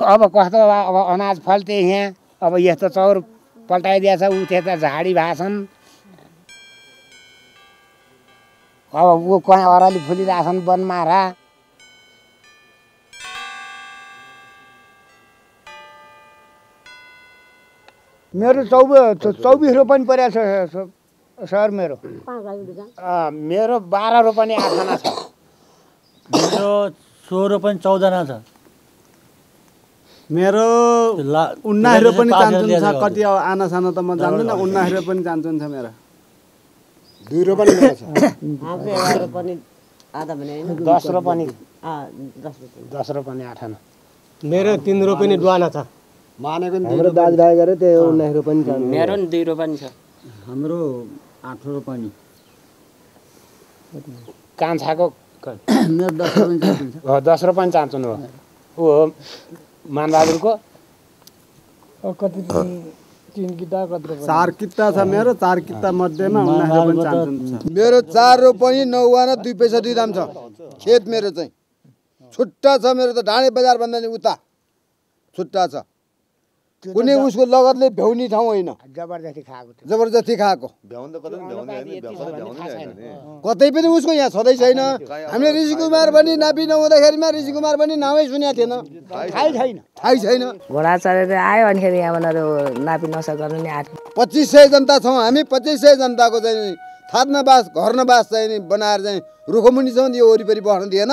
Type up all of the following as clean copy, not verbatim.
अब कस्तो अब अनाज फल्थे यहाँ अब यस्तो चौर पल्टाइदिएछ ऊ त्यता झाडी भाछन् अब ऊ कहाँ अराली फुलिरहेछन् बनमारा मेरो 24 रोपनी परेको छ सर मेरो 12 रोपनी 8 आना छ मेरो 16 रोपनी 14 आना छ मेरो 19 रोपनी चान्चुन छ कति आना साना त म जान्दिनँ 19 रोपनी चान्चुन छ मेरो 2 रोपनी छ हाम्रो 11 रोपनी आधा भने हैन 10 रोपनी 10 रोपनी 8 आना मेरो 3 रोपनी दुआना छ मानेको नि हाम्रो दाजुभाइ गरे त्यो 19 रोपनी छ मेरो नि 2 रोपनी छ हाम्रो 8 रोपनी कान्छाको मेरो 10 रोपनी चान्चुन छ 10 रोपनी चान्चुन हो ऊ हो मानबहादुरको कति 3 किता कति 4 किता छ मेरो 4 किता मध्येमा 19 रोपनी चान्चुन छ मेरो 4 रोपनी 9 आना 2 पैसा 2 दाम छ खेत मेरो चाहिँ छुट्टा छ मेरो त ढाँडे बजार भन्दा नि उता छुट्टा छ कुनै उसको लगतले भ्याउने ठाउँ होइन जबरजस्ती खाएको कतै पनि उसको यहाँ छँदै छैन हामीले ऋषि कुमार पनि नापी नहुँदाखेरिमा ऋषि कुमार पनि नामै सुनेको थिएन थाहै छैन घोडा चढेर आयो अनिखेरि यहाँबाट नापी नसा गर्नु नि 2500 जनता छौँ हामी 2500 जनताको चाहिँ थात्नबास घर्नबास चाहिँ बनाएर चाहिँ रुखमुनि छौँ यो वरिपरि बस्न दिएन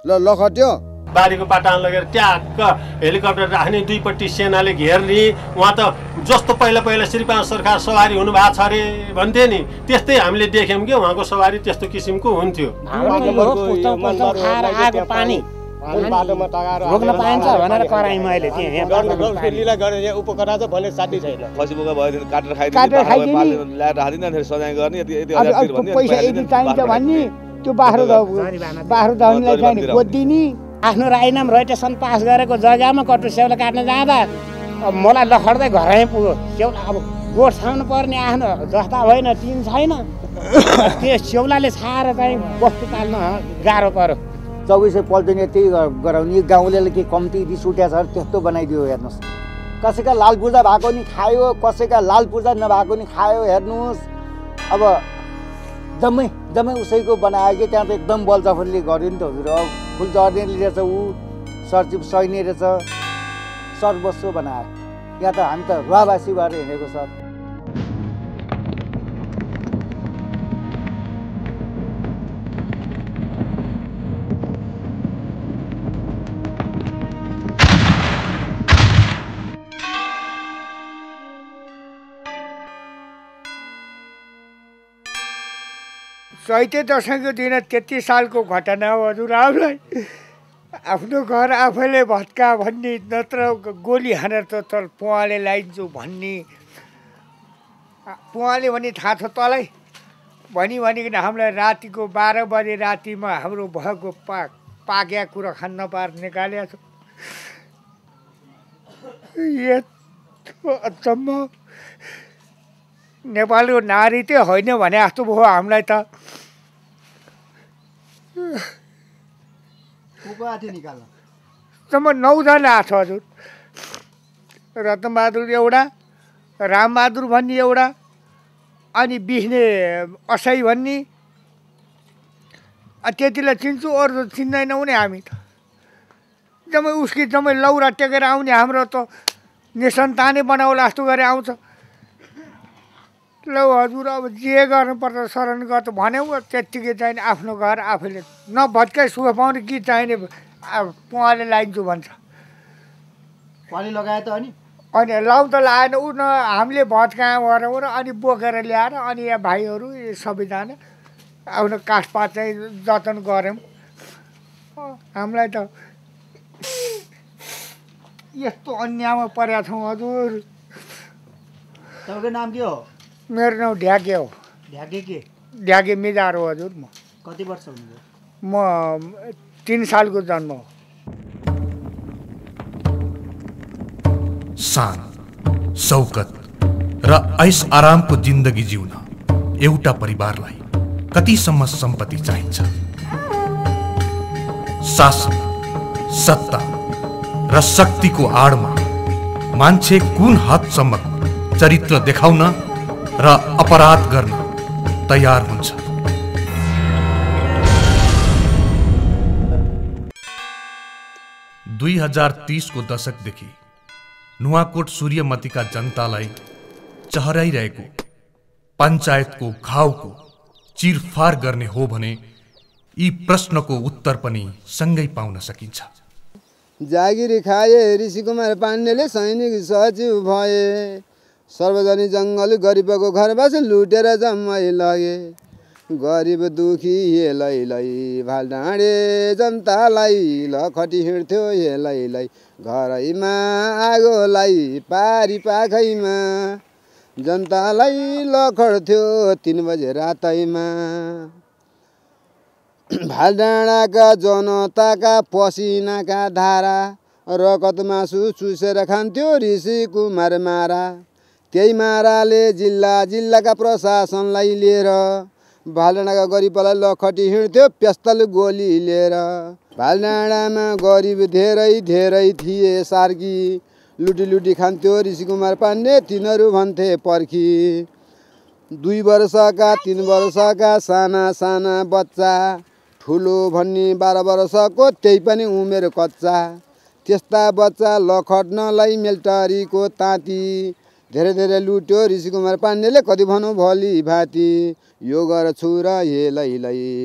ल लखट्यो बारीको पाटान लगेर ट्याक्क हेलिकप्टर राख्ने दुईपट्टि सेनाले घेर्ने उहाँ त जस्तो पहिला श्रीपाल सरकार सवारी हुनुभएको छ अरे भन्थे नि त्यस्तै हामीले देख्यौँ कि उहाँको सवारी त्यस्तो किसिमको हुन्थ्यो पानी रोक्न पाइन्छ भनेर कराएँ मैले लीला गरे उपकरण त भने साथी छैन खसीबोका भयो काटेर खाइदिने ल्याएर राखिदिने अनि सजाय गर्ने यति पैसा यदि चाहिन्छ भन्ने त्यो बाह्रो धाउनीलाई चाहिँ गोदिनी आफ्नो राई नाम रोटेसन पास गरेको जग्गामा कटु स्याउला काट्न जाँदा मलाई लखड्दै घरै पुग्यो स्याउला अब गोठ छाउनु पर्ने आफ्नो जस्ता होइन टिन छैन त्यो स्याउलाले छाएर चाहिँ बस्तु पाल्न गाह्रो पर्यो 24 पल्टिने त्यही गराउने गाउँले के कम्ती रिस उठ्या छ त्यस्तो बनाइदियो हेर्नुहोस् कसैका लाल पूर्जा भएको नि खायो कसैका लाल पूर्जा नभएको नि खायो हेर्नुहोस् अब जम्मै उसैको बनायो कि त्यहाँ त एकदम बलजफरले गर्यो नि त हजुर अब फुल चढ्ने रहेछ ऊ सरचिप सैने रहेछ सर्वस्व बनायो यहाँ त हामी त रुवावासी भएर हिँडेको सर चैते दशैँको दिन 33 सालको घटना हो हजुर हामीलाई आफ्नो घर आफैले भत्का भन्ने नत्र गोली हानेर त पुवाले लगाइदिन्छु भन्ने पुवाले भने थाहा छ तँलाई भनिकन हामीलाई रातिको 12 बजे रातिमा हाम्रो भएको पाक्या कुरा खान नपाएर निकालेको छ अचम्म नेपालको नारी चाहिँ होइन भने जस्तो भयो हामीलाई त सम्म 9 जना आएको छ हजुर रत्नबहादुर एउटा रामबहादुर भन्ने एउटा अनि बिस्ने असै भन्ने त्यतिलाई चिन्छु अरू त चिन्दैनौँ नि हामी त जम्मै उसकी जम्मै लौरा टेकेर आउने हाम्रो त निसन्तानै बनाउला जस्तो गरे आउँछ ल हजुर अब जे गर्नुपर्छ शरण गर्छ भन्यौँ त्यत्तिकै चाहिने आफ्नो घर आफैले नभत्काइ सुख पाउने कि चाहिने पुवाले लगाइदिन्छु भन्छ पानी लगायो त अनि लाउँ त लाएन ऊ न हामीले भत्कायो गरौँ र अनि बोकेर ल्याएर अनि यहाँ भाइहरू सबैजना आफ्नो काठपात चाहिँ जतन गऱ्यौँ हामीलाई त यस्तो अन्यायमा परेका छौँ हजुर तपाईँको नाम के हो मेरो नाम ढ्याके हो ढ्याके मिजार हो हजुर म कति वर्ष हुनुहुन्छ म 3 सालको जन्म हो शान शौकत र ऐस आरामको जिन्दगी जिउन एउटा परिवारलाई कतिसम्म सम्पत्ति चाहिन्छ शासन सत्ता र र शक्तिको आडमा मान्छे कुन हदसम्म चरित्र देखाउन र अपराध गर्न तयार हुन्छ। दुई 2030 को दशकदेखि नुवाकोट सूर्यमतीका जनतालाई चहराइरहेको पञ्चायतको घाउको चिरफार गर्ने हो भने यी प्रश्नको उत्तर पनि सँगै पाउन सकिन्छ। जागिरी खाए ऋषिकुमार पाण्डेले सैनिक सचिव भए, सार्वजनिक जङ्गल गरिबको घरबास लुटेर जम्मै लगे। गरिब दुखी हेलै भाल डाँडे जनतालाई लखटी हिँड्थ्यो हेलै घरैमा आगोलाई पारी पाखैमा जनतालाई लखड्थ्यो 3 बजे रातैमा। भाल डाँडाका जनताका पसिनाका धारा रगत मासु चुसेर खान्थ्यो ऋषिकुमार मारा। त्यही माराले जिल्लाका प्रशासनलाई लिएर भालडाँडाका गरिबलाई लखटी हिँड्थ्यो पिस्तल गोली लिएर। भालडाँडामा गरिब धेरै थिए सार्की, लुटी खान्थ्यो ऋषिकुमार पाण्डे तिनीहरू भन्थे पर्खी। 2 वर्षका 3 वर्षका साना बच्चा, ठुलो भन्ने 12 वर्षको त्यही पनि उमेर कच्चा। त्यस्ता बच्चा लखट्नलाई मिलिटरीको ताती, धेरै लुट्यो ऋषिकुमार पाण्डेले कति भनौँ भोलि भाती। यो गर्छु र हेलै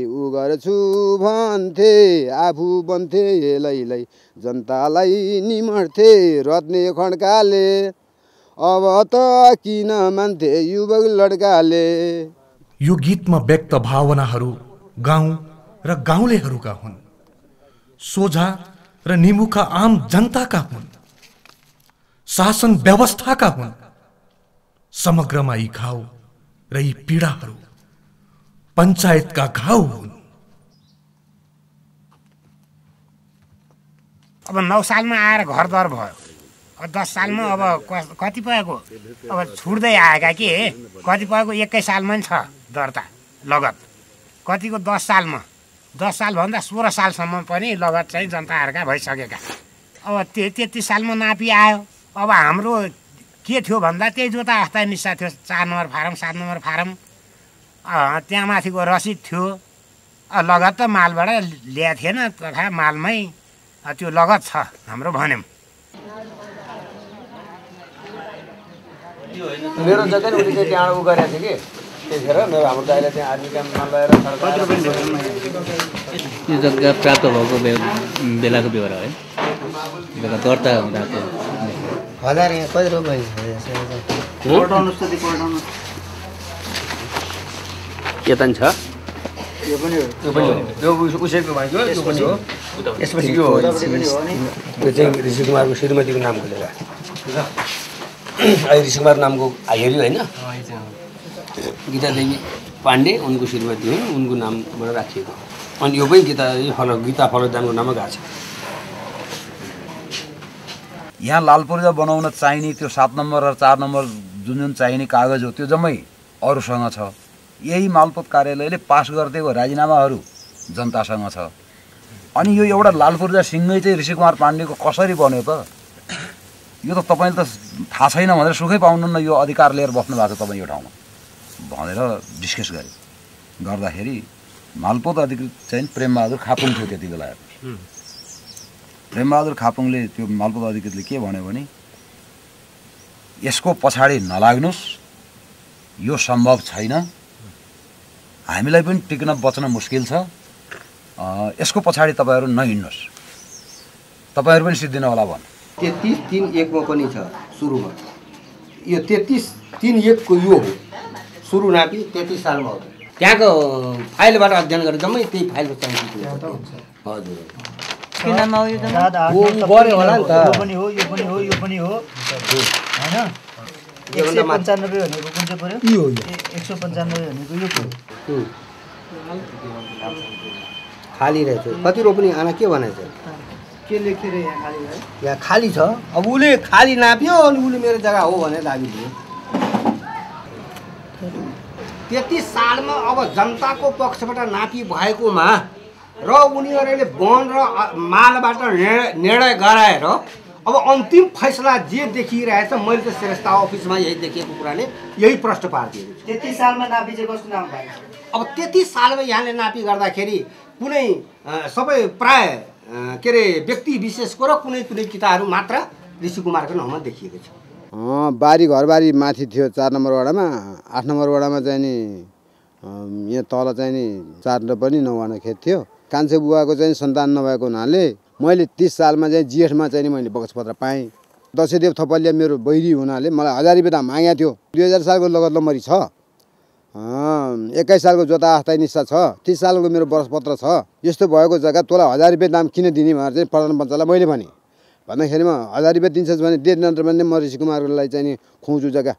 उ गर्छु भन्थे, आफू बन्थे हेलै जनतालाई निमर्थे रत्ने खड्काले। अब त किन मान्थे युवक लड्काले। यो गीतमा व्यक्त भावनाहरू गाउँ र गाउँलेहरूका हुन्, सोझा र निमुखा आम जनताका हुन्, शासन व्यवस्थाका हुन्। समग्रमा यी घाउ र यी पीडाहरू पञ्चायतका घाउ हुन्। अब 9 सालमा आएर घरद्वार भयो। 10 सालमा अब कतिपयको अब छुट्दै आएका के, कतिपयको 1 सालमा नि छ दर्ता लगत, कतिको 10 सालमा, 10 सालभन्दा 16 सालसम्म पनि लगत चाहिँ जनताहरूका भइसकेका। अब 33 सालमा नापी आयो। अब हाम्रो के थियो भन्दा त्यही जोता हस्ता निस्सा थियो, 4 नम्बर फारम 7 नम्बर फारम, त्यहाँ माथिको रसिद थियो। लगत त मालबाट ल्याएको थिएन, तथा मालमै त्यो लगत छ हाम्रो भन्यौँ। मेरो जग्गा नि उनीले त्यहाँ उ गरेको थियो कि, त्यतिखेर मेरो हाम्रो दाइले त्यहाँ आर्मी क्याम्पमा लगेर यो जग्गा प्राप्त भएको बेलाको बेहोरा है, दर्ता हुँदाको 1000 यहाँ कति रुपियाँ यता नि छ। यो पनि हो, उसैको भाइको यो पनि हो। यसपछि यो चाहिँ ऋषिकुमारको श्रीमतीको नाम खोलेर अहिले ऋषिकुमार नामको हेऱ्यो होइन, गीता देवी पाण्डे उनको श्रीमती हुन्, उनको नामबाट राखिएको। अनि यो पनि गीता फलदानको नाममा गएको छ। यहाँ लालपूर्जा बनाउन चाहिने त्यो 7 नम्बर र 4 नम्बर जुन चाहिने कागज हो त्यो जम्मै अरूसँग छ। यही मालपोत कार्यालयले पास गरिदिएको राजीनामाहरू जनतासँग छ। अनि यो एउटा लालपूर्जा सिंहै चाहिँ ऋषिकुमार पाण्डेको कसरी बन्यो त? यो त तपाईँले त थाहा छैन भनेर सुखै पाउनुहुन्न। यो अधिकार लिएर बस्नु भएको छ तपाईँ यो ठाउँमा भनेर डिस्कस गर्दाखेरि मालपोत अधिकृत चाहिँ प्रेमबहादुर खापुङ थियो त्यति बेला। प्रेमबहादुर खापुङले त्यो मालपोत अधिकृतले के भन्यो भने यसको पछाडि नलाग्नुहोस्, यो सम्भव छैन, हामीलाई पनि टिक्न बच्न मुस्किल छ, यसको पछाडि तपाईँहरू नहिँड्नुहोस्, तपाईँहरू पनि सिद्धिन होला भन्। 33-3-1 मा पनि छ सुरुमा। यो 33-3-1 को यो हो सुरु नापी 33 सालमा हो। त्यहाँको फाइलबाट अध्ययन गरेर जम्मै त्यही फाइलको चाहिन्छ। हजुर के नाममा हो यो जग्गा? वो गरे होला नि त। यो पनि हो, यो पनि हो, यो पनि हो हैन। 195 भनेको कुन चाहिँ पर्यो? यो 195 भनेको यो पर्यो। खाली रहेछ। कति रोपनी आना के भनेछ? के लेखेर यहाँ खाली भयो? यहाँ खाली छ। अब उले खाली नाप्यो अनि उले मेरो जग्गा हो भनेर दाबी दियो। 33 सालमा अब जनताको पक्षबाट नापी भएकोमा र उनीहरूले वन र मालबाट निर्णय गराएर अब अन्तिम फैसला जे देखिरहेछ मैले त श्रेष्ठ अफिसमा यही देखिएको कुराले यही प्रश्न पारिदिएको छु। 33 सालमा नापी चाहिँ कस्तो नाम भयो? अब 33 सालमा यहाँले नापी गर्दाखेरि कुनै सबै प्राय के अरे व्यक्ति विशेषको र कुनै कुनै किताहरू मात्र ऋषि कुमारको नाममा देखिएको छ। बारी घरबारी माथि थियो 4 नम्बर वडामा, 8 नम्बर वडामा चाहिँ नि यहाँ तल चाहिँ नि 4 र पनि 9 आना खेत थियो। कान्छे बुवाको चाहिँ सन्तान नभएको हुनाले मैले 30 सालमा चाहिँ जेठमा चाहिँ नि मैले बगसपत्र पाएँ। दशदेव थपलिया मेरो बहिरी हुनाले मलाई 1000 रुपियाँ दाम मागेको थियो। 2000 सालको लगत लम्बरी छ, 21 सालको जोता आस्था निस्सा छ, 30 सालको मेरो बरसपत्र छ। यस्तो भएको जग्गा तँलाई 1000 रुपियाँ दाम किन दिने भनेर चाहिँ प्रधान पञ्चलाई मैले भने भन्दाखेरिमा 1000 रुपियाँ दिन्छस् भने दे नत्र भने म ऋषि कुमारलाई चाहिँ नि खुवाउँछु जग्गा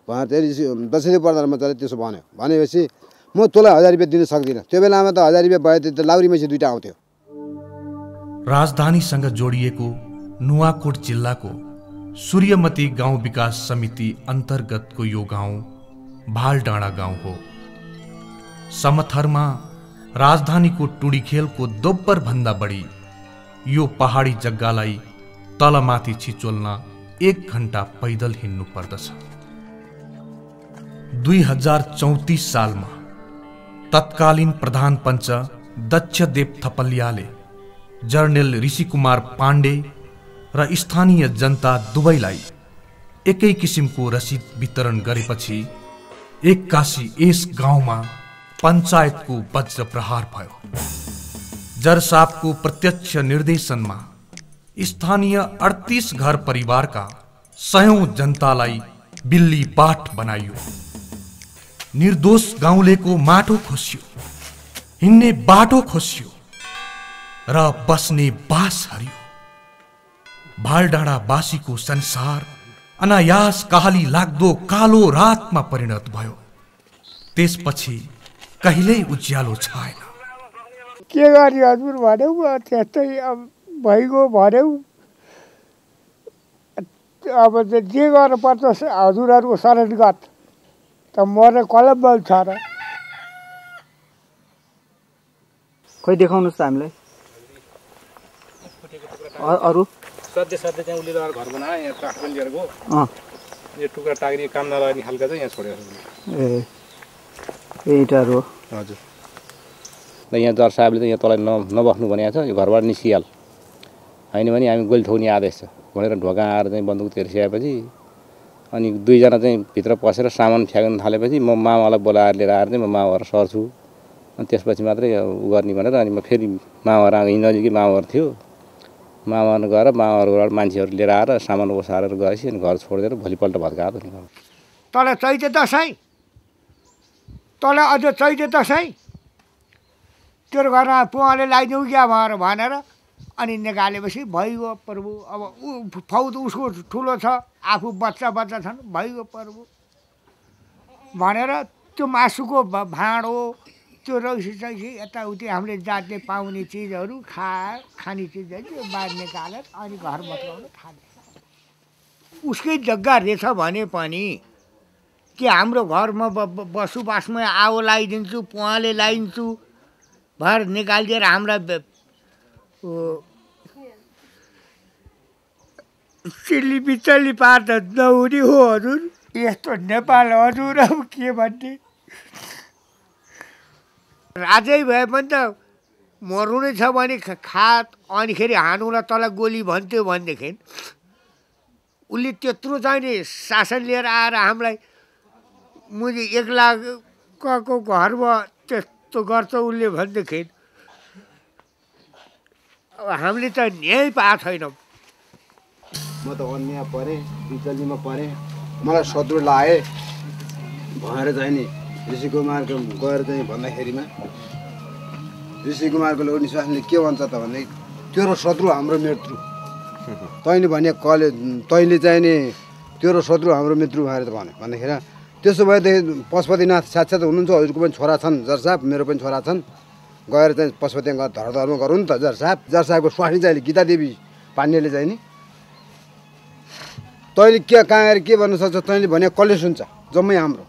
भनेर चाहिँ दशदेव प्रधान पञ्चले त्यसो भन्यो। भनेपछि म तँलाई 1000 रुपियाँ दिन सक्दिनँ। त्यो बेलामा त 1000 रुपियाँ भयो त लाउरी मैसी 2टा आउँथ्यो। राजधानीसँग जोडिएको नुवाकोट जिल्लाको सूर्यमती गाउँ विकास समिति अन्तर्गतको यो गाउँ भालडाँडा गाउँ हो। समथरमा राजधानीको टुडीखेलको दोब्बर भन्दा बढी यो पहाडी जग्गालाई तलमाथि छिचोल्न 1 घण्टा पैदल हिँड्नु पर्दछ। 2034 सालमा तत्कालीन प्रधान पञ्च दक्षदेव थपलियाले जर्नेल ऋषि कुमार पाण्डे र स्थानीय जनता दुवैलाई एकै किसिमको रसिद वितरण गरेपछि एक्कासी यस गाउँमा पञ्चायतको वज्र प्रहार भयो। जरसापको प्रत्यक्ष निर्देशनमा स्थानीय 38 घर परिवारका 100 जनतालाई बिल्ली पाठ बनाइयो। निर्दोष गाउँलेको माटो खोसियो, हिँड्ने बाटो खोसियो र बस्ने बास हरियो। भालडाँडा बासीको संसार अनायास कहाली लाग्दो कालो रातमा परिणत भयो। त्यसपछि कहिल्यै उज्यालो छाएन। के गर्ने हजुर भन्यौ, त्यस्तै अब भइगयो भन्यौ। अब जे गर्नुपर्छ हजुरहरूको शरणगत त मर्ने कलम बल छ र। खोइ देखाउनुहोस् त हामीलाई अरू। सधैँ चाहिँ उसले घर बनायो, यहाँ काठ पनि लिएर गयो। यो टुक्रा टाग्री काम नलाग्ने खालका चाहिँ यहाँ छोडेको छ। इटाहरू हो हजुर। र यहाँ जर साहबले त यहाँ तँलाई नबस्नु भनेको छ, यो घरबाट निस्किहाल, होइन भने हामी गोली ठोक्ने आदेश छ भनेर ढोका आएर चाहिँ बन्दुक तेर्सिआएपछि अनि 2 जना चाहिँ भित्र पसेर सामान फ्याँक्न थालेपछि म मामालाई बोलाएर लिएर आएर चाहिँ म मामाहरू सर्छु अनि त्यसपछि मात्रै उ गर्ने भनेर अनि म फेरि मामाहरू आएको नजिकै मामाहरू थियो, मामाहरू गएर मामाहरूबाट मान्छेहरू लिएर आएर सामान ओसारेर गएपछि अनि घर छोडिदिएर भोलिपल्ट भत्काएको नि। तँलाई चैते दसैँ, तँलाई अझ चैते दसैँ तेरो घरमा पुवाले लगाइदिउँ क्या भनेर अनि निकालेपछि भइगयो प्रभु। अब फौज उसको ठुलो छ, आफू बच्चा छन्, भइगयो प्रभु भनेर त्यो मासुको भाँडो त्यो रौसी सैसी यताउति हामीले जातले पाउने चिजहरू खाने चिजहरू त्यो बाहिर निकालेर अनि घर बचाउन थाले। उसकै जग्गा रहेछ भने पनि कि हाम्रो घरमा बसोबासमा आगो लगाइदिन्छु, पुवाले लगाइदिन्छु भएर निकालिदिएर हाम्रा चिल्ली बिचल्ली पार त नहुने हो हजुर। यस्तो नेपाल हजुर अब के भन्ने। राजै भए पनि त मर्नु नै छ भने खात अनिखेरि हानुलाई तँलाई गोली भन्थ्यो भनेदेखि उसले त्यत्रो चाहिँ नि शासन लिएर आएर हामीलाई मुझे 1 लाखको घरमा त्यस्तो गर्छ उसले भनेदेखि अब हामीले त न्याय पाएको छैनौँ। म त अन्याय परेँ, बिचल्लीमा परेँ, मलाई शत्रु लाए भएर चाहिँ नि ऋषि कुमारको गएर चाहिँ भन्दाखेरिमा ऋषि कुमारको लोक निश्वासले के भन्छ त भन्दै तेरो शत्रु हाम्रो मित्रु, तैँले भने तैँले चाहिँ नि तेरो शत्रु हाम्रो मित्रु भनेर त भन्यो। भन्दाखेरि त्यसो भएदेखि पशुपतिनाथ साक्षात् हुनुहुन्छ, हजुरको पनि छोरा छन् जरसाप, मेरो पनि छोरा छन्, गएर चाहिँ पशुपतिनाथ धर्म गरौँ नि त। जरसापको स्वास्नी चाहिँ गीता देवी पाण्डेले चाहिँ नि तैँले के कहाँ के भन्न सक्छ, तैँले भने कसले सुन्छ, जम्मै हाम्रो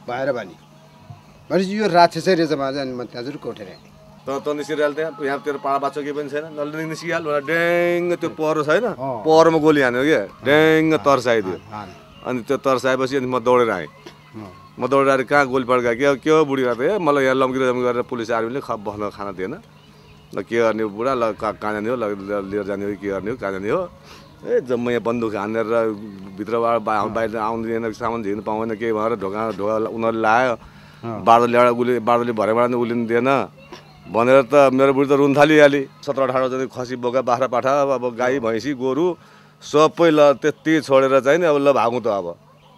भएर भने भनेपछि यो राक्षसै रहेछ भने म हजुर कोठेर त निस्किरहेको त्यहाँ यहाँ तेरो पाडा बाछो केही पनि छैन नल्ली निस्किहाल भनेर ड्याङ त्यो पहरो छैन पहरोमा गोली हान्यो क्या ड्याङ तर्साइदियो अनि त्यो तर्साएपछि अनि म दौडेर आएँ म दौडेर आएर कहाँ गोली पड्कायो के हो बुढी गर्दा मलाई यहाँ लम्की गरेर पुलिस आर्मीले बस्न खाना दिएन ल के गर्ने हो बुढा ल कहाँ जाने हो लिएर जाने हो के गर्ने हो कहाँ जाने हो ए जम्मै यहाँ बन्दुक हानेर भित्रबाट बाहिर आउँदैन सामान झिक्नु पाउँदैन केही भएर ढोका उनीहरूले लायो बाँडोले भरेबाट उलिनु दिएन भनेर त मेरो बुढी त रुन थालिहाली 17-18 जना खसी बोका बाख्रा पाठा अब गाई भैँसी गोरु सबै ल त्यति छोडेर चाहिँ नि अब ल भागौँ त अब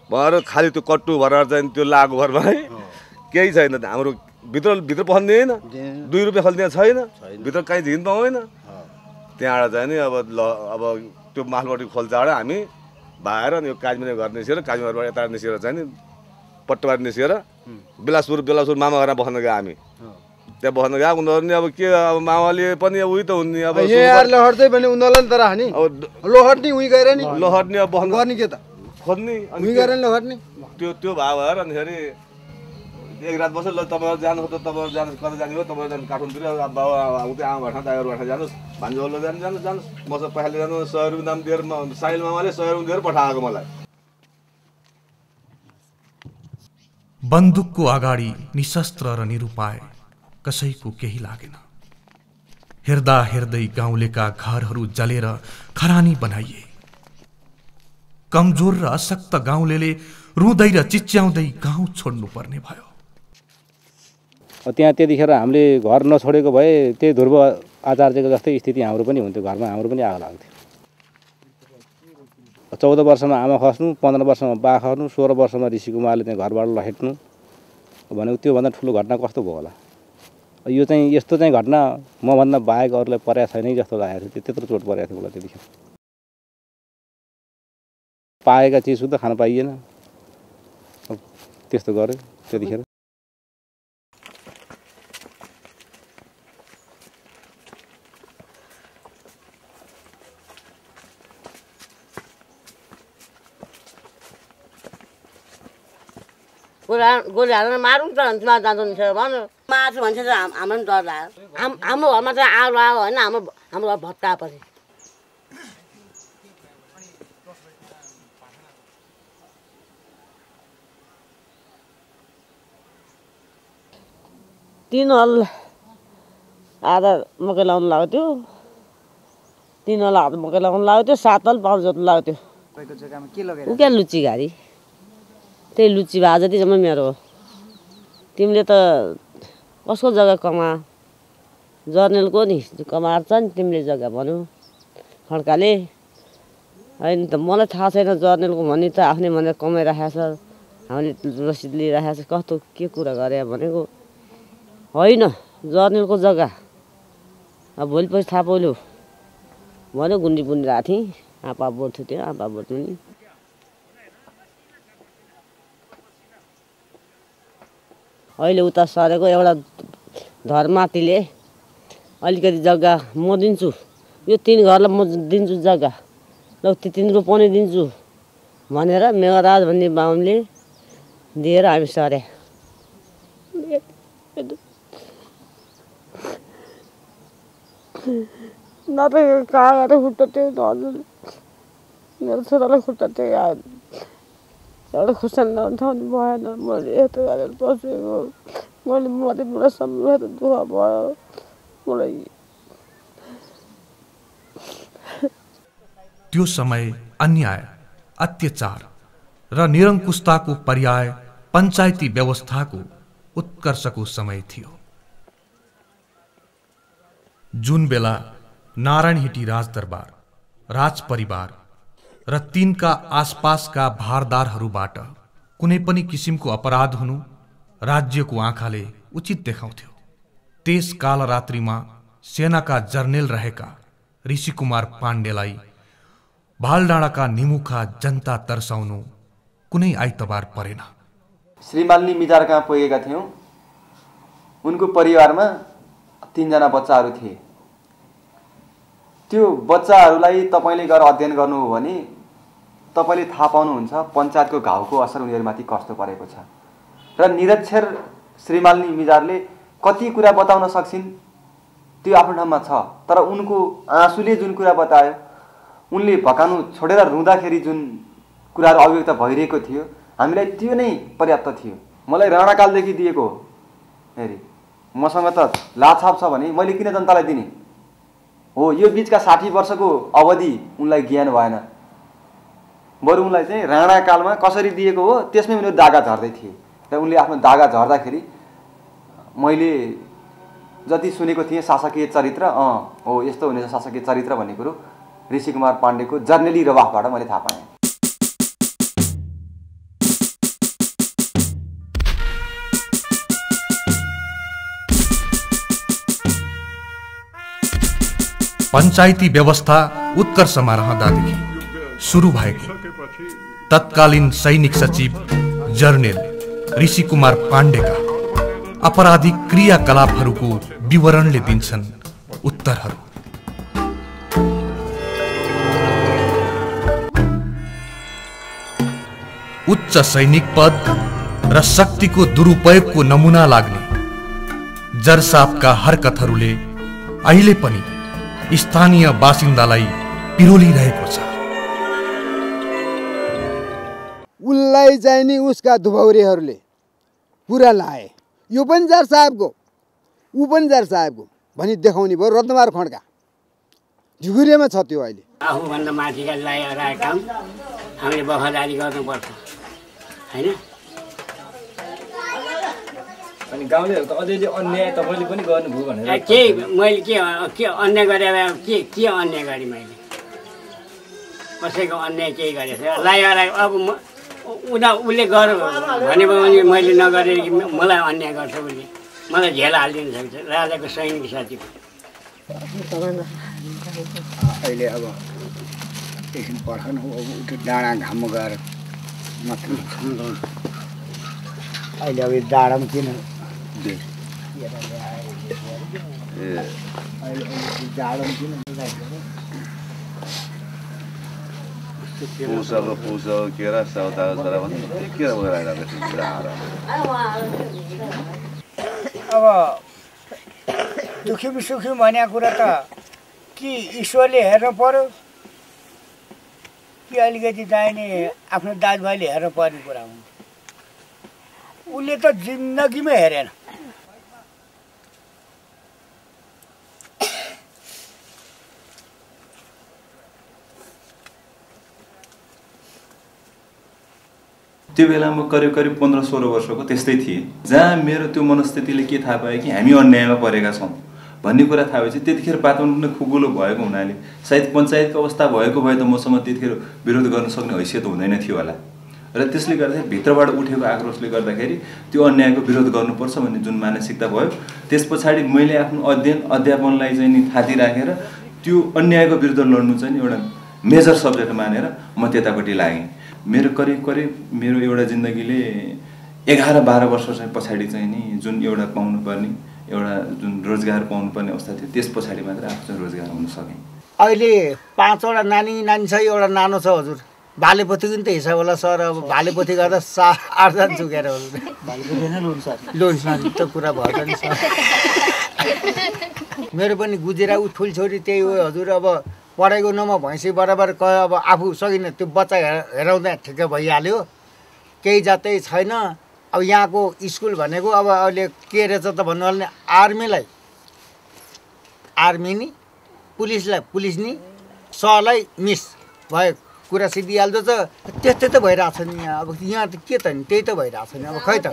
भएर खालि त्यो कट्टु भरेर चाहिँ त्यो लागु भरमा है केही छैन हाम्रो भित्र पस्ने होइन 2 रुपियाँ खल्ने छैन भित्र कहीँ झिक्नु पाउँदैन त्यहाँबाट चाहिँ नि अब ल अब त्यो मालपट्टि खोल्चाबाट हामी भाएर अनि यो काजमिने घर निस्केर काजमिनेबाट यता निस्केर चाहिँ नि पट्टबारी निस्केर बेलासुर मामा घरमा बस्न गयो हामी त्यहाँ बस्न गयो उनीहरू नि अब के अब मामाले पनि उही त हुने अब लहर्दै भने उनीहरूलाई नि तर हानि लोहर्ने उही गएर नि लोहर्ने अब बस्न गर्ने के त खोज्ने अनि उही गएर लोहर्ने त्यो भाव भएर अनि फेरि एक रात बस्यो ल तपाईँहरू जानु त तपाईँहरू जानु कता जाने हो तपाईँहरू जानु काठमाडौँतिर अब बाबा उतै आमा भएन दाइहरू भएन जानुहोस् भान्जोलो जानुहोस् मसँग पैसा लिएर 100 रुपियाँ दाम दिएर साइल मामाले 100 रुपियाँ दिएर पठाएको मलाई बन्दुकको अगाडि निशस्त्र र निरुपाय कसैको केही लागेन। हेर्दा हेर्दै गाउँलेका घरहरू जलेर खरानी बनाइए। कमजोर र अशक्त गाउँलेले रुँदै र चिच्याउँदै गाउँ छोड्नु पर्ने भयो। त्यहाँ त्यतिखेर हामीले घर नछोडेको भए त्यही ध्रुव आचार्यको जस्तै स्थिति हाम्रो पनि हुन्थ्यो। घरमा हाम्रो पनि आगो लाग्थ्यो। 14 वर्षमा आमा खस्नु, 15 वर्षमा बा खस्नु, 16 वर्षमा ऋषि कुमारले चाहिँ घरबाट लखेट्नु भनेको त्योभन्दा ठुलो घटना कस्तो भयो होला। यो चाहिँ यस्तो चाहिँ घटना मभन्दा बाहेक अरूलाई परेको छैन जस्तो लागेको थियो। त्यत्रो चोट परेको थियो मलाई त्यतिखेर। पाएका चिज सुद्धा खान पाइएन। त्यस्तो गर्यो त्यतिखेर। गोली हालेर मारौँ त अन्तिममा जान्छ भन्नु मार्छु भन्छ हाम्रो पनि डर लाग्यो। हाम्रो घरमा चाहिँ आगो लाग्यो होइन, हाम्रो घर भत्काएपछि। तीन हल आधा मकै लाउनु लाग्यो थियो, 3 हल आधा मकै लाउनु लाग्यो थियो, 7 हल 5 जोत्नु लाग्यो थियो। क्या लुच्ची गाडी त्यही लुच्ची भए जति जम्मै मेरो हो। तिमीले त कसको जग्गा कमा जर्नेलको नि कमाएर छ नि तिमीले जग्गा भन्यो खड्काले। होइन त मलाई थाहा छैन जर्नेलको भन्ने त आफ्नै भनेर कमाइराखेको छ, हामीले रसिद लिइराखेको छ, कस्तो के कुरा गरे भनेको होइन जर्नेलको जग्गा। अब भोलिपछि थाहा पाउल्यो भन्यो। गुन्डी बुनिरहेको थिएँ, आँपा बोर्थ्यो त्यो आँपा बोट्नु नि। अहिले उता सरेको एउटा धर्मातीले अलिकति जग्गा म दिन्छु, यो 3 घरलाई म दिन्छु जग्गा, ल 3 रोपनी दिन्छु भनेर मेघराज भन्ने बाहुनले दिएर हामी सरे। न त कागज खुट्टा थियो हजुर, मेरो छोरालाई खुट्टा थियो। एउटा खुर्सानी लाउनु ठाउँ भएन, मैले यस्तो गरेर बसेको। मैले मलाई सम्झेर दुःख भयो मलाई। त्यो समय अन्याय, अत्याचार र निरङ्कुशताको पर्याय पञ्चायती व्यवस्थाको उत्कर्षको समय थियो। जुन बेला नारायणहिटी राजदरबार, राजपरिवार र तिनका आसपासका भारदारहरूबाट कुनै पनि किसिमको अपराध हुनु राज्यको आँखाले उचित देखाउँथ्यो, त्यस कालरात्रिमा सेनाका जर्नेल रहेका ऋषि कुमार पाण्डेलाई भालडाँडाका निमुखा जनता तर्साउनु कुनै आइतबार परेन। श्रीमालिनी मिजार कहाँ पुगेका थियौँ। उनको परिवारमा 3 जना बच्चाहरू थिए। त्यो बच्चाहरूलाई तपाईँले गएर अध्ययन गर्नुभयो भने तपाईँले थाहा पाउनुहुन्छ पञ्चायतको घाउको असर उनीहरूमाथि कस्तो परेको छ। र निरक्षर श्रीमालिनी मिजारले कति कुरा बताउन सक्छिन् त्यो आफ्नो ठाउँमा छ, तर उनको आँसुले जुन कुरा बतायो, उनले भकाउनु छोडेर रुँदाखेरि जुन कुराहरू अभिव्यक्त भइरहेको थियो, हामीलाई त्यो नै पर्याप्त थियो। मलाई राणाकालदेखि दिएको हो, हेरी मसँग त लाछाप छ भने मैले किन जनतालाई दिने हो? यो बिचका 60 वर्षको अवधि उनलाई ज्ञान भएन, बरु उनलाई चाहिँ राणाकालमा कसरी दिएको हो त्यसमै उनीहरू दागा झर्दै थिए। र उनले आफ्नो दागा झर्दाखेरि मैले जति सुनेको थिएँ शासकीय चरित्र हो यस्तो हुनेछ शासकीय चरित्र भन्ने कुरो ऋषि कुमार पाण्डेको जर्नेली रवाफबाट मैले थाहा पाएँ। पञ्चायती व्यवस्था उत्कर्षमा रहँदादेखि सुरु भएको तत्कालीन सैनिक सचिव जर्नेल ऋषि कुमार पाण्डेका आपराधिक क्रियाकलापहरूको विवरणले दिन्छन् उत्तरहरू। उच्च सैनिक पद र शक्तिको दुरुपयोगको नमुना लाग्ने जरसापका हरकतहरूले अहिले पनि स्थानीय बासिन्दालाई पिरोलिरहेको छ। उसलाई चाहिँ नि उसका धुभौरेहरूले पुरा लाए, यो पनि जार साहेबको ऊ पनि जार साहेबको भनी देखाउने भयो। रत्नमार खड्का झुगुरेमा छ त्यो अहिले। आफूभन्दा माथिका लगाएर काम हामीले वफादारी गर्नुपर्छ हैन। अनि गाउँलेहरू त अझै अन्याय तपाईँले पनि गर्नुभयो भनेर के मैले के अन्याय गरे के अन्याय गरेँ मैले? कसैको अन्याय केही गरेको छैन। लगाएर अब उसले गर भने मैले नगरेर मलाई अन्याय गर्छ उसले, मलाई झेल हालिदिनु सक्छ राजाको सैनिक साथी। अहिले अब एकछिन पर्खनु, त्यो डाँडा घाममा गएर मात्र अहिले अब डाँडामा किन अब दुखी सुखी भन्ने कुरा त कि ईश्वरले हेर्नु पर्यो कि अलिकति चाहिने आफ्नो दाजुभाइले हेर्नु पर्ने कुरा हुन्छ। उसले त जिन्दगीमा हेरेन। त्यो बेलामा करिब 15-16 वर्षको त्यस्तै थिएँ, जहाँ मेरो त्यो मनस्थितिले के थाहा पायो कि हामी अन्यायमा परेका छौँ भन्ने कुरा थाहा भएपछि त्यतिखेर वातावरण पनि खुकुलो भएको हुनाले सायद पञ्चायतको अवस्था भएको भए त मसँग त्यतिखेर विरोध गर्न सक्ने हैसियत हुँदैन थियो होला। र त्यसले गर्दाखेरि भित्रबाट उठेको आक्रोशले गर्दाखेरि त्यो अन्यायको विरोध गर्नुपर्छ भन्ने जुन मानसिकता भयो, त्यस पछाडि मैले आफ्नो अध्यापनलाई चाहिँ नि थाती राखेर त्यो अन्यायको विरुद्ध लड्नु चाहिँ एउटा मेजर सब्जेक्ट मानेर म त्यतापट्टि लागेँ। मेरो करिब मेरो एउटा जिन्दगीले 11-12 वर्ष चाहिँ पछाडि चाहिँ नि जुन एउटा पाउनुपर्ने एउटा जुन रोजगार पाउनुपर्ने अवस्था थियो त्यस पछाडि मात्र आफू चाहिँ रोजगार हुन सकेँ। अहिले 5वटा नानी छ, एउटा नानो छ हजुर। भालेपोथी पनि त हिसाब होला सर। अब भालेपोथी गर्दा 8जना चुकेर लोन त कुरा भयो नि सर। मेरो पनि गुजेरा ऊ ठुल छोरी त्यही हो हजुर। अब पढाइको नमा भैँसी बराबर अब आफू सकिन त्यो बच्चा हेराउँदा ठिकै भइहाल्यो, केही जातै छैन। अब यहाँको स्कुल भनेको अब अहिले के रहेछ त भन्नु भने आर्मीलाई आर्मी नि, पुलिसलाई पुलिस नि, सरलाई मिस भयो कुरा सिद्धिहाल्दो छ। त्यस्तै त भइरहेको छ नि यहाँ। अब यहाँ त के त नि त्यही त भइरहेको छ नि। अब खै त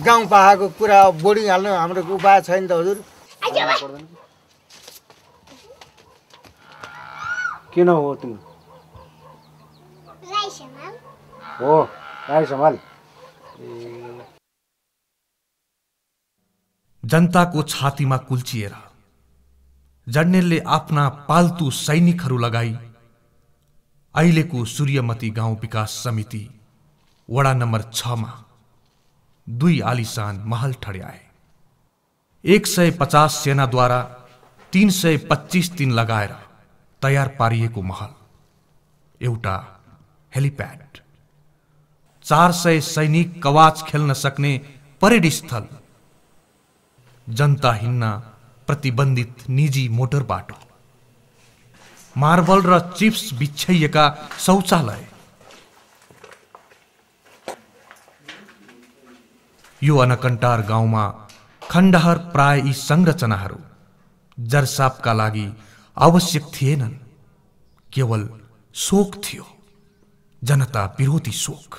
गाउँ पाहाडको कुरा बोर्डिङ हाल्नु हाम्रो उपाय छैन त हजुर। किन हो तिमी? हो राई समाल। जनताको छातीमा कुल्चिएर जर्नेलले आफ्ना पाल्तु सैनिकहरू लगाई अहिलेको सूर्यमती गाउँ विकास समिति वडा नम्बर 6 मा 2 आलिशान महल ठड्याए। 150 सेनाद्वारा 325 दिन लगाएर तयार पारिएको महल, एउटा हेलिप्याड, 400 सैनिक कवाच खेल्न सक्ने परेड स्थल, जनता हिँड्न प्रतिबन्धित निजी मोटर बाटो, मार्बल र चिप्स बिछ्याइएका शौचालय। यो अनकन्टार गाउँमा खण्डहर प्राय यी संरचनाहरू जरसापका लागि आवश्यक थिएनन्, केवल शोक थियो, जनता विरोधी शोक।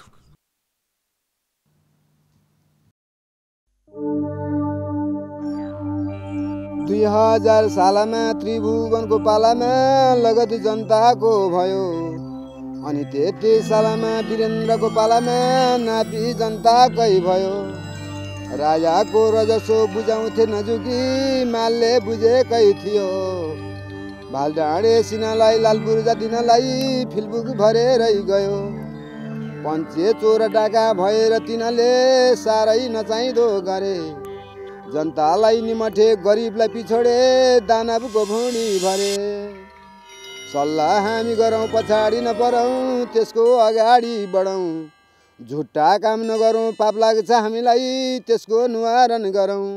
दुई 2000 सालमा त्रिभुवनको पालामा लगत जनताको भयो, अनि 33 सालमा वीरेन्द्रको पालामा नापी जनताकै भयो। राजाको रजसो बुझाउँथे नजुकी मालले बुझेकै थियो, भालडाँडे सिनालाई लालपुर्जा दिनलाई फिलबुक भरेरै गयो। पञ्चे चोर डाका भएर तिनले साह्रै नचाहिँदो गरे, जनतालाई निमठे गरिबलाई पिछोडे दानवको भुँडी भरे। सल्लाह हामी गरौँ पछाडि नपरौँ त्यसको अगाडि बढौँ, झुट्टा काम नगरौँ पाप लाग्छ हामीलाई त्यसको निवारण गरौँ।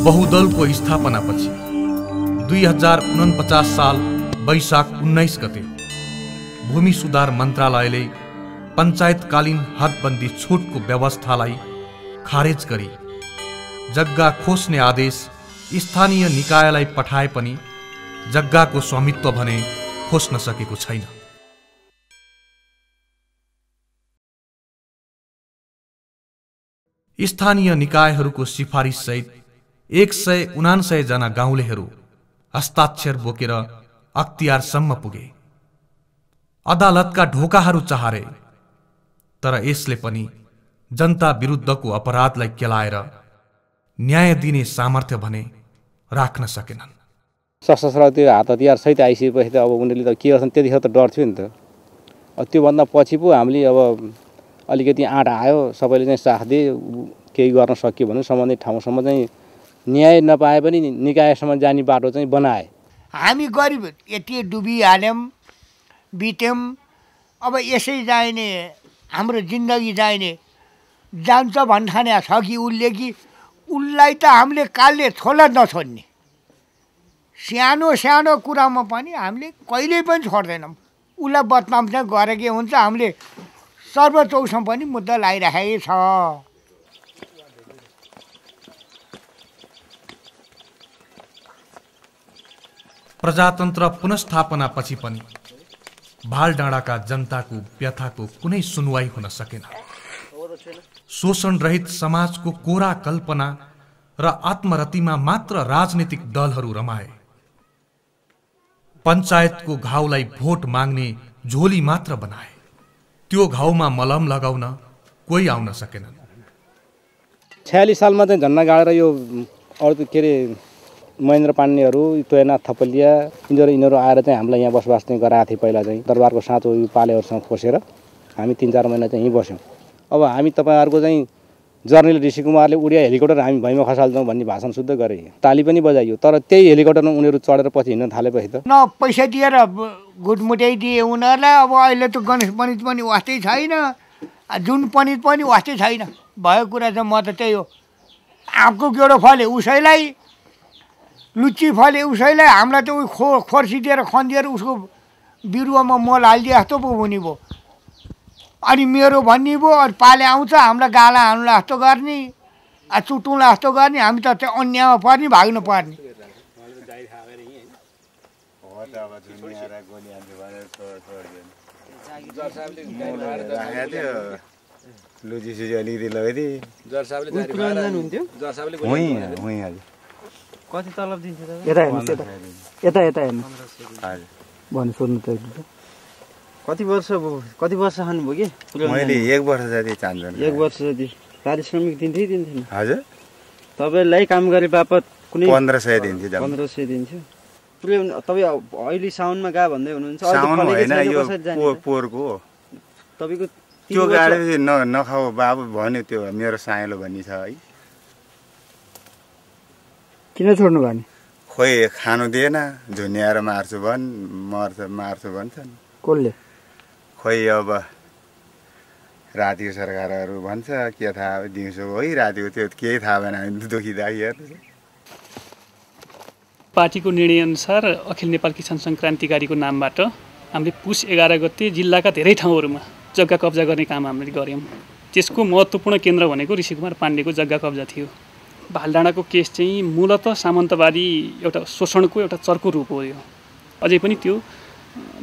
बहुदलको स्थापनापछि 2049 साल वैशाख 19 गते भूमि सुधार मन्त्रालयले पञ्चायतकालीन हदबन्दी छुटको व्यवस्थालाई खारेज गरी जग्गा खोज्ने आदेश स्थानीय निकायलाई पठाए पनि जग्गाको स्वामित्व भने खोज्न सकेको छैन। स्थानीय निकायहरूको सिफारिस सहित 159 जना गाउँलेहरू हस्ताक्षर बोकेर अख्तियारसम्म पुगे। अदालतका ढोकाहरू चहारे, तर यसले पनि जनता विरुद्धको अपराधलाई केलाएर न्याय दिने सामर्थ्य भने राख्न सकेनन्। सशस्त्र त्यो हात हतियार सहित आइसकेपछि त अब उनीहरूले त के गर्छन् त्यतिखेर त डर थियो नि त। त्योभन्दा पछि पो हामीले अब अलिकति आँट आयो, सबैले चाहिँ साथ दिए, केही गर्न सकियो भने सम्बन्धित ठाउँसम्म चाहिँ न्याय नपाए पनि निकायसम्म जाने बाटो चाहिँ बनाए। हामी गरिब यति डुबिहाल्यौँ, बित्यौँ, अब यसै जाने हाम्रो जिन्दगी जाने जान्छ भन्ठाने छ कि उसले कि उसलाई त हामीले कालले छोड्ला नछोड्ने। सानो सानो कुरामा पनि हामीले कहिल्यै पनि छोड्दैनौँ। उसलाई बदनाम चाहिँ गरेकै हुन्छ। हामीले सर्वोच्चमा पनि मुद्दा लगाइराखेकै छ। प्रजातन्त्र पुनस्थापना पछि पनि भालडाँडाका जनताको व्यथाको कुनै सुनवाई हुन सकेन। शोषण रहित समाजको कोरा कल्पना र आत्मरतिमा मात्र राजनीतिक दलहरू रमाए। पञ्चायतको घाउलाई भोट माग्ने झोली मात्र बनाए। त्यो घाउमा मलम लगाउन कोही आउन सकेनन्। 46 सालमा चाहिँ झन्डा गाडेर यो अरू के अरे महेन्द्र पाण्डेहरू, तोयनाथ थपलिया यिनीहरू आएर चाहिँ हामीलाई यहाँ बसोबास चाहिँ गराएको थिए। पहिला चाहिँ दरबारको साँचो पालेहरूसँग खोसेर हामी 3-4 महिना चाहिँ यहीँ बस्यौँ। अब हामी तपाईँहरूको चाहिँ जर्नल ऋषि कुमारले उडिया हेलिकप्टर हामी भैँमा खसाल्छौँ भन्ने भाषण शुद्ध गरे, ताली पनि बजाइयो। तर त्यही हेलिकप्टरमा उनीहरू चढेर पछि हिँड्न थालेपछि त न पैसा दिएर घुटमुटाइदिए उनीहरूलाई। अब अहिले त गणेश पण्डित पनि वास्तै छैन, जुन पण्डित पनि वास्तै छैन। भएको कुरा चाहिँ म त त्यही हो, आँपको गेडो फले उसैलाई, लुच्ची फले उसैलाई। हामीलाई त उयो खोर्सी दिएर खनिदिएर उसको बिरुवामा मल हालिदिए जस्तो पो हुने भयो। अनि मेरो भन्ने भयो, अनि पाले आउँछ हामीलाई गाला हाल्नुलाई जस्तो गर्ने, चुटुलाई जस्तो गर्ने। हामी त त्यो अन्यायमा पर्ने, भाग्नु पर्ने। लुजी सुजी अलिकति लगाइदिए कति तलब दिन्छ यता हेर्नुहोस् यता यता हेर्नु भन्नु सोध्नु त कति वर्ष खानुभयो कि मैले 1 वर्ष जति चाहन्छु 1 वर्ष जति पारिश्रमिक दिन्थेन हजुर तपाईँलाई काम गरे बापत कुनै 1500 दिन्थ्यो 1500 दिन्थ्यो पुरै तपाईँ अहिले साउनमा गा भन्दै हुनुहुन्छ साउन होइन यो पोहोरको हो तपाईँको त्यो गाडी नखाऊ बाबु भन्यो त्यो मेरो साइलो भन्ने छ है किन छोड्नु भयो नि खोइ खानु दिएन झुन्याएर मार्छु मार्छु भन्छन् कसले खोइ अब रातिको सरकारहरू भन्छ के थाहा दिउँसो है रातिको त्यो केही थाहा भएन हामी दुखिदाई हेर्नु पार्टीको निर्णयअनुसार अखिल नेपाल किसान सङ्घ क्रान्तिकारीको नामबाट हामीले पुस 11 गते जिल्लाका धेरै ठाउँहरूमा जग्गा कब्जा गर्ने काम हामीले गऱ्यौँ। त्यसको महत्त्वपूर्ण केन्द्र भनेको ऋषिकुमार पाण्डेको जग्गा कब्जा थियो। भालडाँडाको केस चाहिँ मूलतः सामन्तवादी एउटा शोषणको एउटा चर्को रूप हो। यो अझै पनि त्यो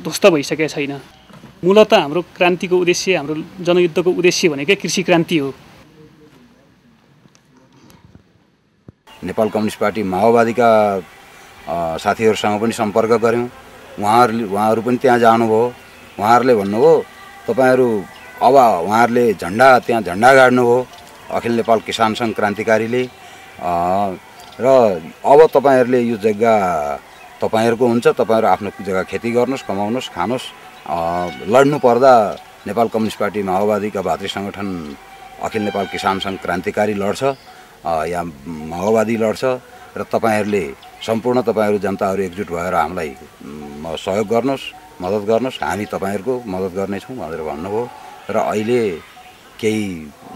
ध्वस्त भइसकेको छैन। मूलतः हाम्रो क्रान्तिको उद्देश्य, हाम्रो जनयुद्धको उद्देश्य भनेकै कृषि क्रान्ति हो। नेपाल कम्युनिस्ट पार्टी माओवादीका साथीहरूसँग पनि सम्पर्क गऱ्यौँ। उहाँहरू पनि त्यहाँ जानुभयो। उहाँहरूले भन्नुभयो तपाईहरू अब उहाँहरूले त्यहाँ झन्डा गाड्नुभयो अखिल नेपाल किसान सङ्घ क्रान्तिकारीले र अब तपाईँहरूले यो जग्गा तपाईँहरूको हुन्छ, तपाईँहरू आफ्नो जग्गा खेती गर्नुहोस्, कमाउनुहोस्, खानुहोस्। लड्नु पर्दा नेपाल कम्युनिस्ट पार्टी माओवादीका भातृ सङ्गठन अखिल नेपाल किसान सङ्घ क्रान्तिकारी लड्छ या माओवादी लड्छ र तपाईँहरूले सम्पूर्ण तपाईँहरू जनताहरू एकजुट भएर हामीलाई सहयोग गर्नुहोस्, मद्दत गर्नुहोस्, हामी तपाईँहरूको मद्दत गर्नेछौँ भनेर भन्नुभयो। र अहिले केही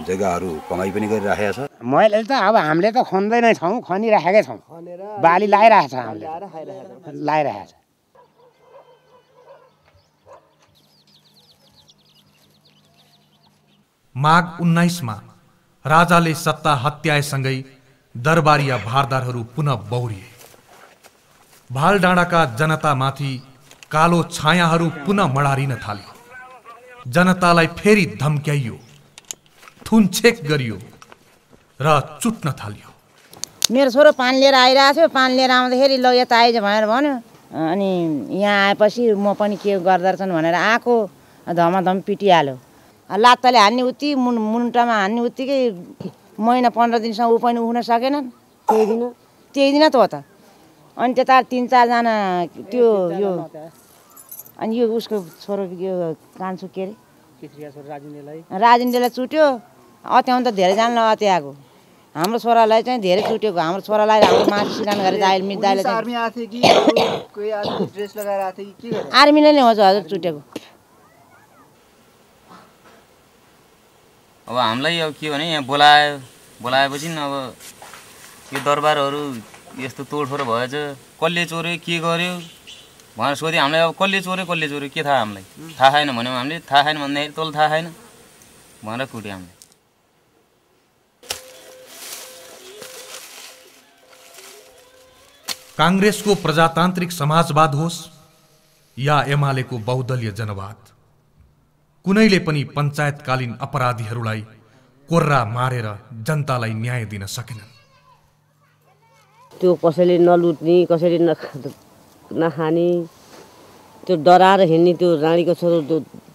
जग्गाहरू कमाइ पनि गरिराखेका छ। मैले त अब हामीले त खन्दै नै छौँ, खनिराखेकै छौँ, बाली लगाइरहेको छ, हामीले लगाइरहेको छ। माघ 19 मा राजाले सत्ता हत्याएसँगै दरबारिया भारदारहरू पुनः बौरिए। भालडाँडाका जनतामाथि कालो छायाहरू पुनः मडारिन थाल्यो। जनतालाई फेरि धम्क्याइयो, थुनछेक गरियो र चुट्न थाल्यो। मेरो छोरो पानी लिएर आइरहेको थियो, पानी लिएर आउँदाखेरि ल यता आइज भनेर भन्यो। अनि यहाँ आएपछि म पनि के गर्दो रहेछन् भनेर आएको, धमाधम पिटिहाल्यो। लात्ताले हान्ने उति, मुन्टामा हान्ने उत्तिकै महिना 15 दिनसम्म ऊ पनि उठ्न सकेनन्। त्यही दिन त हो त। अनि त्यता 3-4 जना त्यो यो अनि यो उसको छोरो यो कान्छो के अरे राजेन्द्रलाई चुट्यो। अत्याउनु त धेरैजनालाई अत्याएको। हाम्रो छोरालाई चाहिँ धेरै चुटेको। हाम्रो छोरालाई हाम्रो मासु सिरान गरेर आर्मीले नै हो हजुर चुटेको। अब हामीलाई अब के भने यहाँ बोलाएपछि अब यो दरबारहरू यस्तो तोडफोड भएछ, कसले चोर्यो के गर्यो भनेर सोध्यो। हामीलाई अब कसले चोर्यो के थाहा, हामीलाई थाहा छैन भन्यौँ। हामीले थाहा छैन भन्दाखेरि तल थाहा छैन भनेर कुट्यो हामीले। काङ्ग्रेसको प्रजातान्त्रिक समाजवाद होस् या एमालेको बहुदलीय जनवाद, कुनैले पनि पञ्चायतकालीन अपराधीहरूलाई कोर्रा मारेर जनतालाई न्याय दिन सकेनन्। त्यो कसैले नलुट्ने, कसैले नखाने, त्यो डराएर हिँड्ने, त्यो रानीको छोरो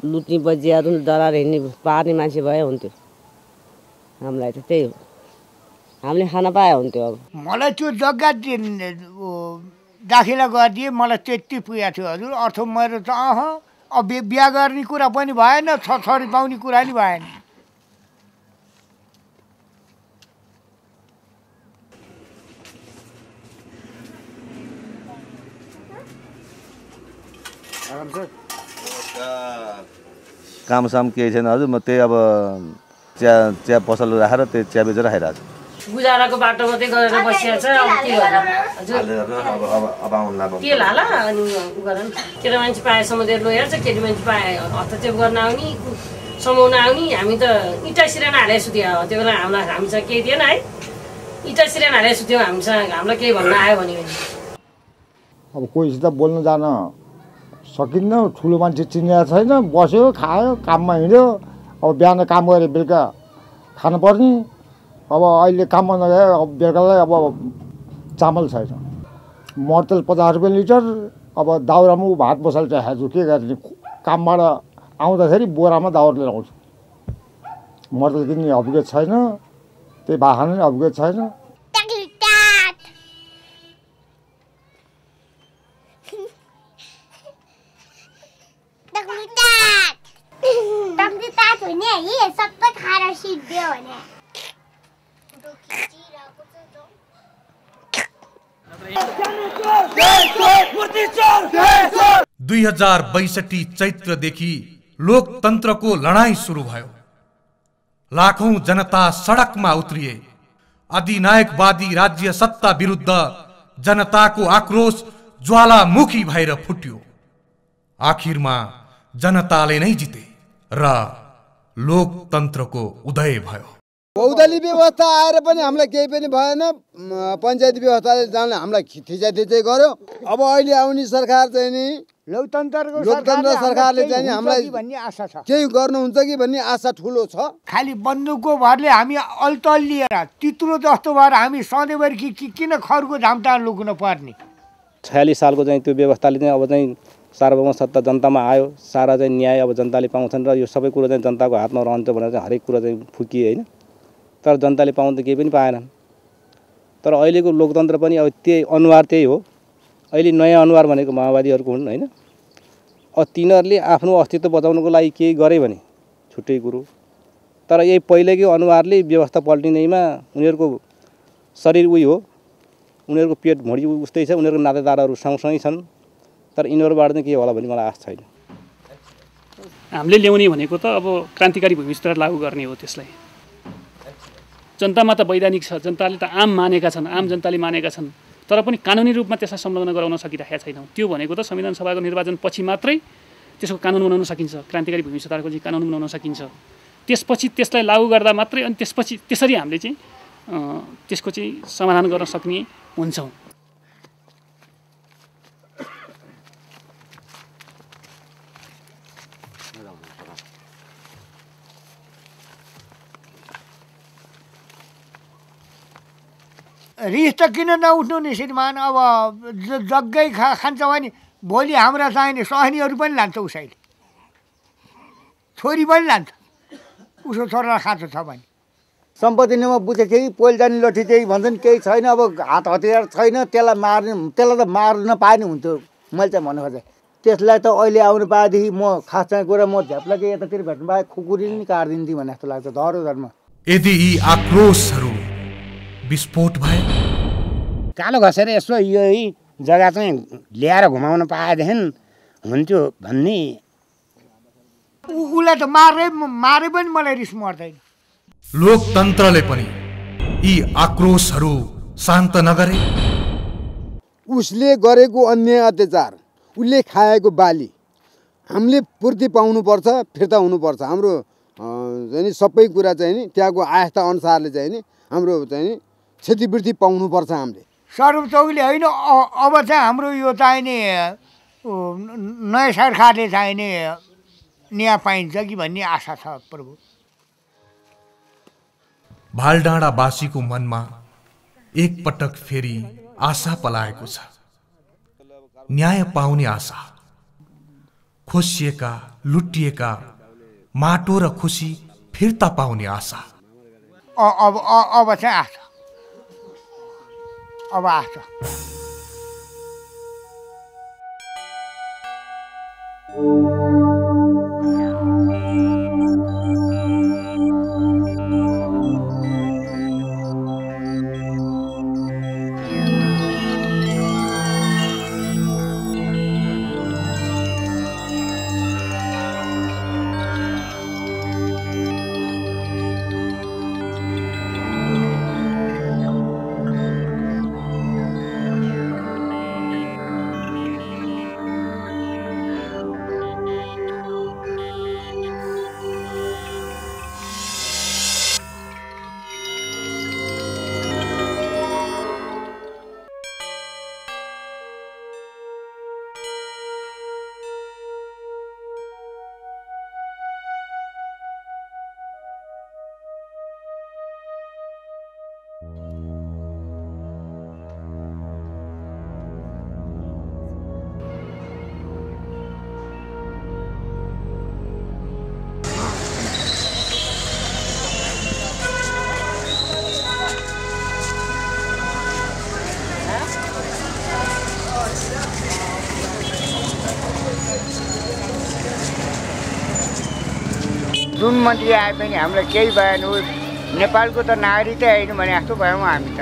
लुट्ने बजियाहरू डराएर हिँड्ने पार्ने मान्छे भए हुन्थ्यो। हामीलाई त त्यही हो, हामीले खान पाए हुन्थ्यो। अब मलाई त्यो जग्गा दाखिला गरिदिए मलाई त्यति पुगेको थियो हजुर। अर्थ मेरो त अब बिहा गर्ने कुरा पनि भएन, छोरी पाउने कुरा नि भएन। कामसाम केही छैन हजुर। म त्यही अब चिया पसल राखेर त्यही चिया बेचेर खाइरहेको छु। गुजाराको बाटो मात्रै गरेर बसिया छ। अब के गर्नु हजुर, तेल हाल अनि उ गर न। केटा मान्छे पाएसम्म त्यो हेर्छ, केटी मान्छे पाए हस्तक्षेप गर्न आउने, समाउन आउने। हामी त इँटा सिरान हालेर सुत्यो। त्यो बेला हामीसँग केही थिएन है, इँटा सिरान हालेर सुत्यौँ। हामीलाई केही भन्न आयो भने अब कोहीसित बोल्न जान सकिन्न। ठुलो मान्छे चिनेको छैन, बस्यो खायो काममा हिँड्यो। अब बिहान काम गरे बेलुका खानुपर्ने। अब अहिले काममा नगए अब बेलुकालाई अब चामल छैन। मर्तेल 50 रुपियाँ लिटर। अब दाउरामा भात बसाल्छ खान्छु, के गर्ने। कामबाट आउँदाखेरि बोरामा दाउरा लिएर आउँछु। मर्तेल किन्ने अभिगत छैन, त्यही भाखा नै अभिगत छैन। सबै खाएर सिद्धियो भने 2062 चैत्रदेखि लोकतन्त्रको लडाईँ सुरु भयो। लाखौं जनता सडकमा उत्रिए। अधिनायकवादी राज्य सत्ता विरुद्ध जनताको आक्रोश ज्वालामुखी भएर फुट्यो। आखिरमा जनताले नै जिते र लोकतन्त्रको उदय भयो। बहुदलीय व्यवस्था आएर पनि हामीलाई केही पनि भएन। पञ्चायती व्यवस्थाले जान हामीलाई थिचाइ गर्यो। अब अहिले आउने सरकार चाहिँ नि लोकतन्त्र सरकारले चाहिँ हामीलाई भन्ने आशा छ, केही गर्नुहुन्छ कि भन्ने आशा ठुलो छ। खालि बन्दुकको भरले हामी अल्तलिएर तित्रो जस्तो भएर हामी सधैँभरि किन खरको झामटा लुक्न पर्ने। 46 सालको चाहिँ त्यो व्यवस्थाले चाहिँ अब चाहिँ सार्वभौम सत्ता जनतामा आयो। सारा चाहिँ न्याय अब जनताले पाउँछन् र यो सबै कुरो चाहिँ जनताको हातमा रहन्छ भनेर चाहिँ हरेक कुरा चाहिँ फुकिए होइन। तर जनताले पाउनु त केही पनि पाएनन्। तर अहिलेको लोकतन्त्र पनि अब त्यही अनुहार त्यही हो। अहिले नयाँ अनुहार भनेको माओवादीहरूको हुन् होइन। अब तिनीहरूले आफ्नो अस्तित्व बचाउनको लागि केही गरे भने छुट्टै कुरो। तर यही पहिलेकै अनुहारले व्यवस्था पल्टिनेमा उनीहरूको शरीर उही हो, उनीहरूको पेट भुँडी उस्तै छ, उनीहरूको नातेदारहरू सँगसँगै छन्। तर यिनीहरूबाट चाहिँ के होला भन्ने मलाई आश छैन। हामीले ल्याउने भनेको त अब क्रान्तिकारी भूमिसुधार लागू गर्ने हो। त्यसलाई जनतामा त वैधानिक छ, जनताले त आम मानेका छन्, आम जनताले मानेका छन्। तर पनि कानुनी रूपमा त्यसलाई संलग्न गराउन सकिरहेका छैनौँ। त्यो भनेको त संविधान सभाको निर्वाचन पछि मात्रै त्यसको कानुन बनाउन सकिन्छ। क्रान्तिकारी भूमिसुधारको चाहिँ कानुन बनाउन सकिन्छ। त्यसपछि त्यसलाई लागू गर्दा मात्रै अनि त्यसपछि त्यसरी हामीले चाहिँ त्यसको चाहिँ समाधान गर्न सक्ने हुन्छौँ। रिस त किन नउठ्नु नि श्रीमान। अब जग्गै खान्छ भने भोलि हाम्रा चाहिने सहनीहरू पनि लान्छ, उसैले छोरी पनि लान्छ, उसो छोरा खाँचो छ भने। सम्पत्ति नमा बुझे केही पोल जाने लठी चाहिँ भन्छन्, केही छैन। अब हात हतियार छैन, त्यसलाई त मार्न पाएन हुन्थ्यो। मैले चाहिँ भन्नु खोजेँ त्यसलाई त अहिले आउनु पाएदेखि म खास चाहिँ कुरा म झ्याप्लाकै यतातिर भेट्नु पाएँ खुकुरी नि काटिदिन्थेँ भने जस्तो लाग्छ धरो धर्म। यदि यी आक्रोशहरू विस्फोट भए कालो घसेर यसो यही जग्गा चाहिँ ल्याएर घुमाउन पाएदेखि हुन्थ्यो भन्ने। उसलाई त मारे पनि मलाई रिस मर्दैन। लोकतन्त्रले पनि यी आक्रोशहरू शान्त नगरे। उसले गरेको अन्याय अत्याचार, उसले खाएको बाली हामीले पूर्ति पाउनुपर्छ, फिर्ता हुनुपर्छ। हाम्रो चाहिँ नि सबै कुरा चाहिँ नि त्यहाँको आस्था अनुसारले चाहिँ नि हाम्रो चाहिँ नि क्षतिपूर्ति पाउनुपर्छ हामीले। सरूप चौकीले होइन, अब चाहिँ हाम्रो यो चाहिने नयाँ सरकारले चाहिने न्याय पाइन्छ कि भन्ने आशा छ प्रभु। भालडाँडावासीको मनमा एकपटक फेरि आशा पलाएको छ। न्याय पाउने आशा, खोसिएका लुटिएका माटो र खुसी फिर्ता पाउने आशा। अब चाहिँ आशा, अब आशा। जुन मन्त्री आए पनि हामीलाई केही भएन नेपालको त नागरिकै होइन भने जस्तो भयौँ हामी त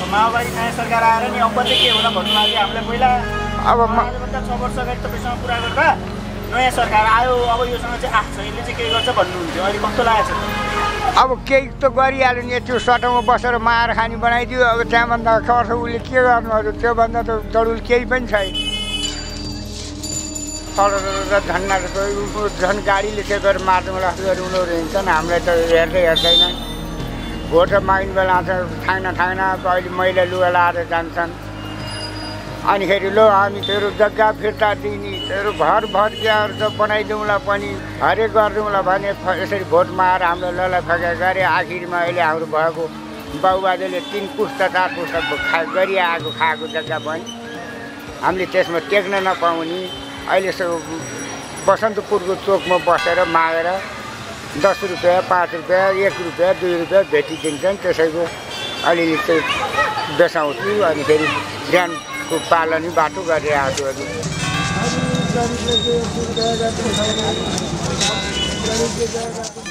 माओवादी नयाँ सरकार आएर नि अब चाहिँ के होला भन्नु लाग्यो हामीलाई पहिला अब 6 वर्ष अगाडि तपाईँसँग कुरा गर्दा नयाँ सरकार आयो अब योसँग चाहिँ आएको छ यसले चाहिँ के गर्छ भन्नुहुन्थ्यो अहिले कस्तो लागेको छ अब केही त गरिहाल्यो नि त्यो सटोमा बसेर मार खानी बनाइदियो अब त्यहाँभन्दा खर्च उसले के गर्नु त्योभन्दा त तडुल केही पनि छैन झन् गाडीले चाहिँ गरेर मार्नुको लागि उनीहरू हिँड्छन् हामीलाई त हेर्दैन भोट माग्ने बेला थाङ्ना अहिले मैला लुगा लाएर जान्छन् अनिखेरि लो हामी तेरो जग्गा फिर्ता दिने तेरो घर भर्कियाहरू त बनाइदिउँला पनि हरेक गरिदिउँला भने यसरी भोट मारेर हाम्रो ललाई फका गरे आखिरमा अहिले हाम्रो भएको बाबुबाजेले 3 पुस्ता 4 पुस्ता गरिआएको खाएको जग्गा पनि हामीले त्यसमा टेक्न नपाउने अहिले बसन्तपुरको चोकमा बसेर मागेर 10 रुपियाँ 5 रुपियाँ 1 रुपियाँ 2 रुपियाँ भेटिदिन्छन् त्यसैको अलिअलि चाहिँ बेसाउँछु अनि फेरि बिहानको पालनी बाटो गरिरहेको छु